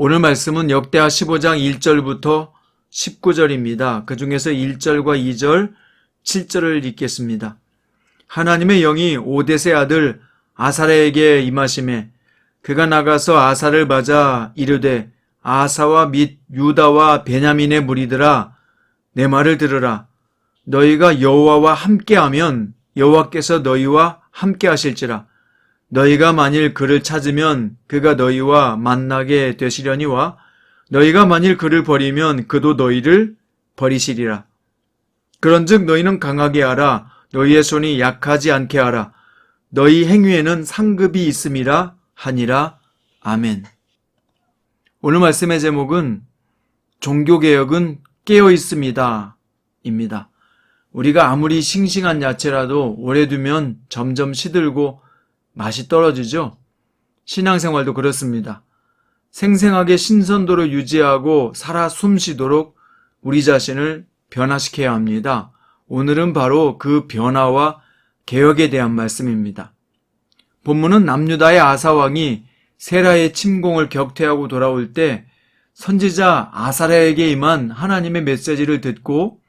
오늘 말씀은 역대하 15장 1절부터 19절입니다. 그 중에서 1절과 2절, 7절을 읽겠습니다. 하나님의 영이 오뎃의 아들 아사랴에게 임하시매 그가 나가서 아사를 맞아 이르되 아사와 및 유다와 베냐민의 무리들아 내 말을 들으라. 너희가 여호와와 함께하면 여호와께서 너희와 함께하실지라. 너희가 만일 그를 찾으면 그가 너희와 만나게 되시려니와 너희가 만일 그를 버리면 그도 너희를 버리시리라. 그런즉 너희는 강하게 하라. 너희의 손이 약하지 않게 하라. 너희 행위에는 상급이 있음이라 하니라. 아멘. 오늘 말씀의 제목은 종교개혁은 깨어있습니다 입니다. 우리가 아무리 싱싱한 야채라도 오래 두면 점점 시들고 맛이 떨어지죠. 신앙생활도 그렇습니다. 생생하게 신선도를 유지하고 살아 숨쉬도록 우리 자신을 변화시켜야 합니다. 오늘은 바로 그 변화와 개혁에 대한 말씀입니다. 본문은 남유다의 아사왕이 세라의 침공을 격퇴하고 돌아올 때 선지자 아사랴에게 임한 하나님의 메시지를 듣고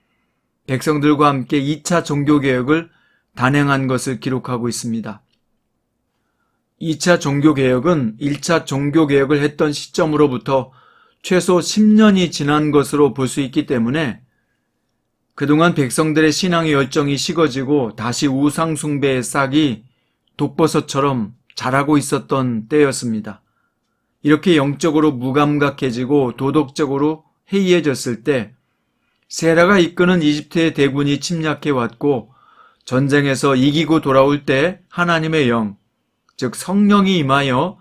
백성들과 함께 2차 종교개혁을 단행한 것을 기록하고 있습니다. 2차 종교개혁은 1차 종교개혁을 했던 시점으로부터 최소 10년이 지난 것으로 볼 수 있기 때문에 그동안 백성들의 신앙의 열정이 식어지고 다시 우상 숭배의 싹이 독버섯처럼 자라고 있었던 때였습니다. 이렇게 영적으로 무감각해지고 도덕적으로 해이해졌을 때 세라가 이끄는 이집트의 대군이 침략해왔고 전쟁에서 이기고 돌아올 때 하나님의 영, 즉 성령이 임하여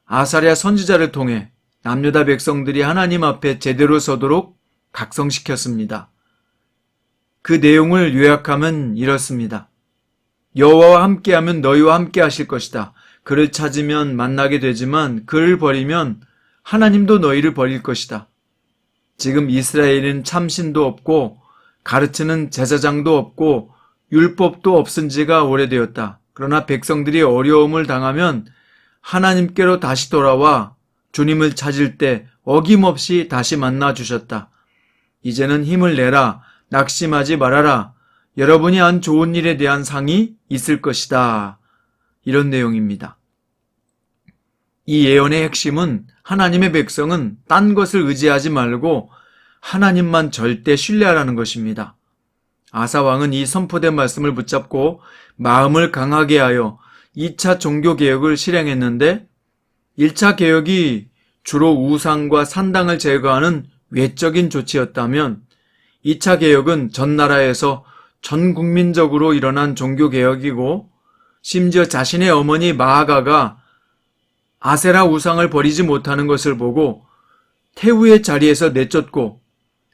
아사랴 선지자를 통해 남유다 백성들이 하나님 앞에 제대로 서도록 각성시켰습니다. 그 내용을 요약하면 이렇습니다. 여호와와 함께하면 너희와 함께 하실 것이다. 그를 찾으면 만나게 되지만 그를 버리면 하나님도 너희를 버릴 것이다. 지금 이스라엘은 참신도 없고 가르치는 제사장도 없고 율법도 없은 지가 오래되었다. 그러나 백성들이 어려움을 당하면 하나님께로 다시 돌아와 주님을 찾을 때 어김없이 다시 만나 주셨다. 이제는 힘을 내라. 낙심하지 말아라. 여러분이 한 좋은 일에 대한 상이 있을 것이다. 이런 내용입니다. 이 예언의 핵심은 하나님의 백성은 딴 것을 의지하지 말고 하나님만 절대 신뢰하라는 것입니다. 아사왕은 이 선포된 말씀을 붙잡고 마음을 강하게 하여 2차 종교개혁을 실행했는데 1차 개혁이 주로 우상과 산당을 제거하는 외적인 조치였다면 2차 개혁은 전 나라에서 전 국민적으로 일어난 종교개혁이고 심지어 자신의 어머니 마아가가 아세라 우상을 버리지 못하는 것을 보고 태우의 자리에서 내쫓고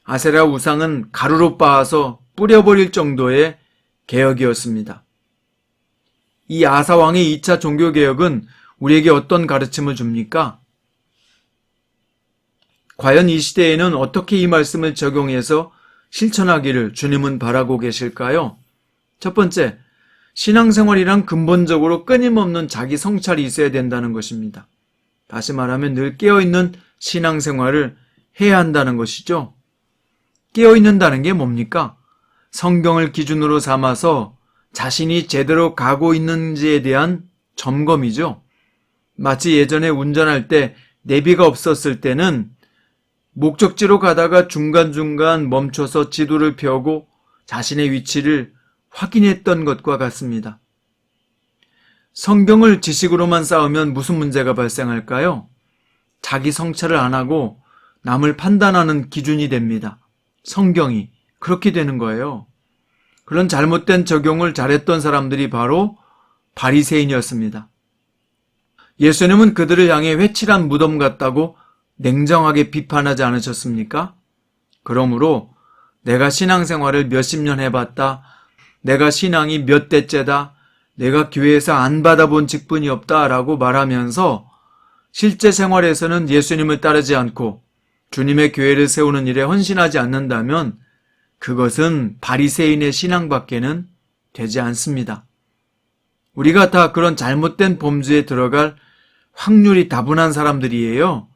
아세라 우상은 가루로 빻아서 뿌려버릴 정도의 개혁이었습니다. 이 아사왕의 2차 종교개혁은 우리에게 어떤 가르침을 줍니까? 과연 이 시대에는 어떻게 이 말씀을 적용해서 실천하기를 주님은 바라고 계실까요? 첫 번째, 신앙생활이란 근본적으로 끊임없는 자기 성찰이 있어야 된다는 것입니다. 다시 말하면 늘 깨어있는 신앙생활을 해야 한다는 것이죠. 깨어있는다는 게 뭡니까? 성경을 기준으로 삼아서 자신이 제대로 가고 있는지에 대한 점검이죠. 마치 예전에 운전할 때 내비가 없었을 때는 목적지로 가다가 중간중간 멈춰서 지도를 펴고 자신의 위치를 확인했던 것과 같습니다. 성경을 지식으로만 쌓으면 무슨 문제가 발생할까요? 자기 성찰을 안 하고 남을 판단하는 기준이 됩니다. 성경이 그렇게 되는 거예요. 그런 잘못된 적용을 잘했던 사람들이 바로 바리새인이었습니다. 예수님은 그들을 향해 회칠한 무덤 같다고 냉정하게 비판하지 않으셨습니까? 그러므로 내가 신앙생활을 몇십 년 해봤다. 내가 신앙이 몇 대째다. 내가 교회에서 안 받아본 직분이 없다라고 말하면서 실제 생활에서는 예수님을 따르지 않고 주님의 교회를 세우는 일에 헌신하지 않는다면 그것은 바리새인의 신앙밖에는 되지 않습니다. 우리가 다 그런 잘못된 범주에 들어갈 확률이 다분한 사람들이에요.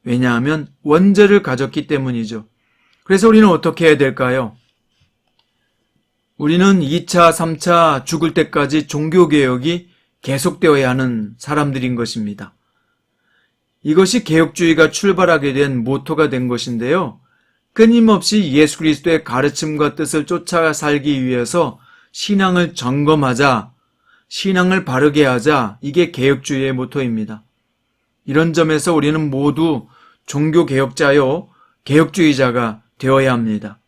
왜냐하면 원죄를 가졌기 때문이죠. 그래서 우리는 어떻게 해야 될까요? 우리는 2차, 3차 죽을 때까지 종교개혁이 계속되어야 하는 사람들인 것입니다. 이것이 개혁주의가 출발하게 된 모토가 된 것인데요. 끊임없이 예수 그리스도의 가르침과 뜻을 쫓아 살기 위해서 신앙을 점검하자, 신앙을 바르게 하자, 이게 개혁주의의 모토입니다. 이런 점에서 우리는 모두 종교개혁자요, 개혁주의자가 되어야 합니다.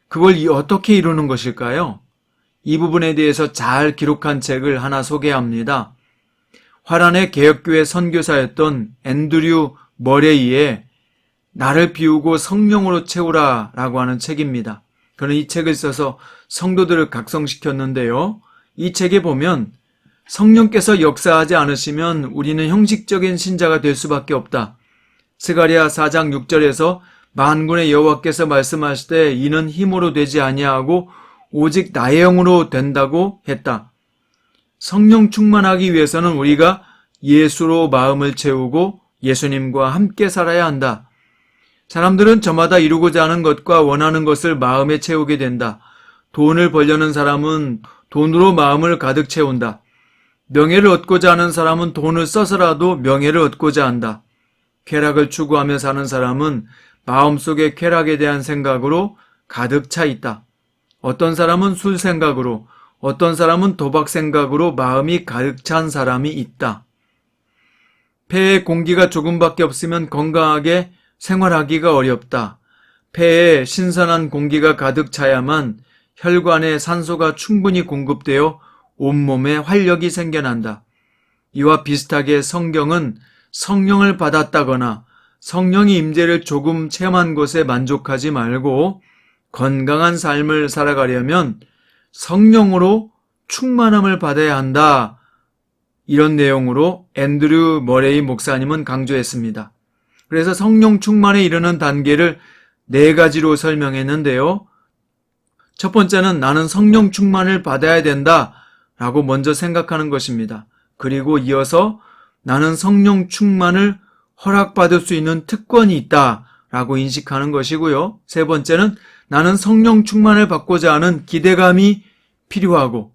그걸 어떻게 이루는 것일까요? 이 부분에 대해서 잘 기록한 책을 하나 소개합니다. 화란의 개혁교회 선교사였던 앤드류 머레이의 나를 비우고 성령으로 채우라 라고 하는 책입니다. 그는 이 책을 써서 성도들을 각성시켰는데요. 이 책에 보면 성령께서 역사하지 않으시면 우리는 형식적인 신자가 될 수밖에 없다. 스가랴 4장 6절에서 만군의 여호와께서 말씀하시되 이는 힘으로 되지 아니하고 오직 나의 영으로 된다고 했다. 성령 충만하기 위해서는 우리가 예수로 마음을 채우고 예수님과 함께 살아야 한다. 사람들은 저마다 이루고자 하는 것과 원하는 것을 마음에 채우게 된다. 돈을 벌려는 사람은 돈으로 마음을 가득 채운다. 명예를 얻고자 하는 사람은 돈을 써서라도 명예를 얻고자 한다. 쾌락을 추구하며 사는 사람은 마음속에 쾌락에 대한 생각으로 가득 차 있다. 어떤 사람은 술 생각으로, 어떤 사람은 도박 생각으로 마음이 가득 찬 사람이 있다. 폐에 공기가 조금밖에 없으면 건강하게 생활하기가 어렵다. 폐에 신선한 공기가 가득 차야만 혈관에 산소가 충분히 공급되어 온몸에 활력이 생겨난다. 이와 비슷하게 성경은 성령을 받았다거나 성령의 임재를 조금 체험한 것에 만족하지 말고 건강한 삶을 살아가려면 성령으로 충만함을 받아야 한다. 이런 내용으로 앤드류 머레이 목사님은 강조했습니다. 그래서 성령 충만에 이르는 단계를 4가지로 설명했는데요. 첫 번째는 나는 성령 충만을 받아야 된다 라고 먼저 생각하는 것입니다. 그리고 이어서 나는 성령 충만을 허락받을 수 있는 특권이 있다 라고 인식하는 것이고요. 세 번째는 나는 성령 충만을 받고자 하는 기대감이 필요하고,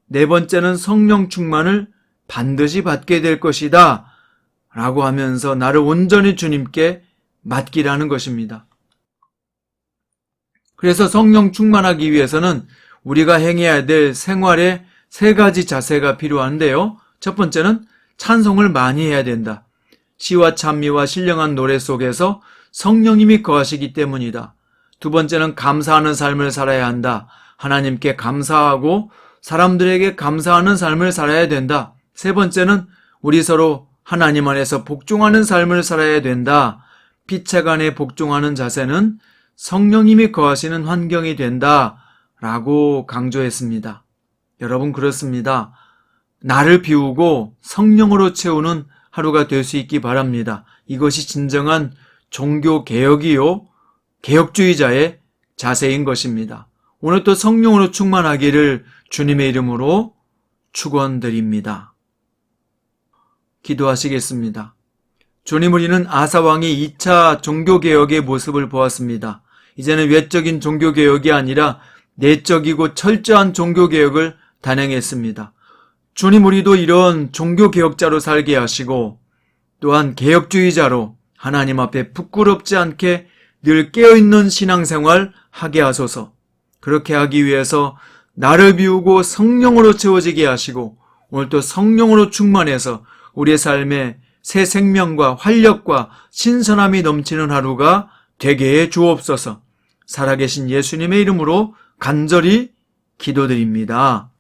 네 번째는 성령 충만을 반드시 받게 될 것이다 라고 하면서 나를 온전히 주님께 맡기라는 것입니다. 그래서 성령 충만하기 위해서는 우리가 행해야 될 생활의 3가지 자세가 필요한데요. 첫 번째는 찬송을 많이 해야 된다. 시와 찬미와 신령한 노래 속에서 성령님이 거하시기 때문이다. 두 번째는 감사하는 삶을 살아야 한다. 하나님께 감사하고 사람들에게 감사하는 삶을 살아야 된다. 세 번째는 우리 서로 하나님 안에서 복종하는 삶을 살아야 된다. 피책 안에 복종하는 자세는 성령님이 거하시는 환경이 된다 라고 강조했습니다. 여러분, 그렇습니다. 나를 비우고 성령으로 채우는 하루가 될 수 있기 바랍니다. 이것이 진정한 종교개혁이요, 개혁주의자의 자세인 것입니다. 오늘 또 성령으로 충만하기를 주님의 이름으로 축원드립니다. 기도하시겠습니다. 주님, 우리는 아사왕이 2차 종교개혁의 모습을 보았습니다. 이제는 외적인 종교개혁이 아니라 내적이고 철저한 종교개혁을 단행했습니다. 주님, 우리도 이런 종교개혁자로 살게 하시고 또한 개혁주의자로 하나님 앞에 부끄럽지 않게 늘 깨어있는 신앙생활 하게 하소서. 그렇게 하기 위해서 나를 비우고 성령으로 채워지게 하시고 오늘 또 성령으로 충만해서 우리의 삶에 새 생명과 활력과 신선함이 넘치는 하루가 되게 해 주옵소서. 살아계신 예수님의 이름으로 간절히 기도드립니다.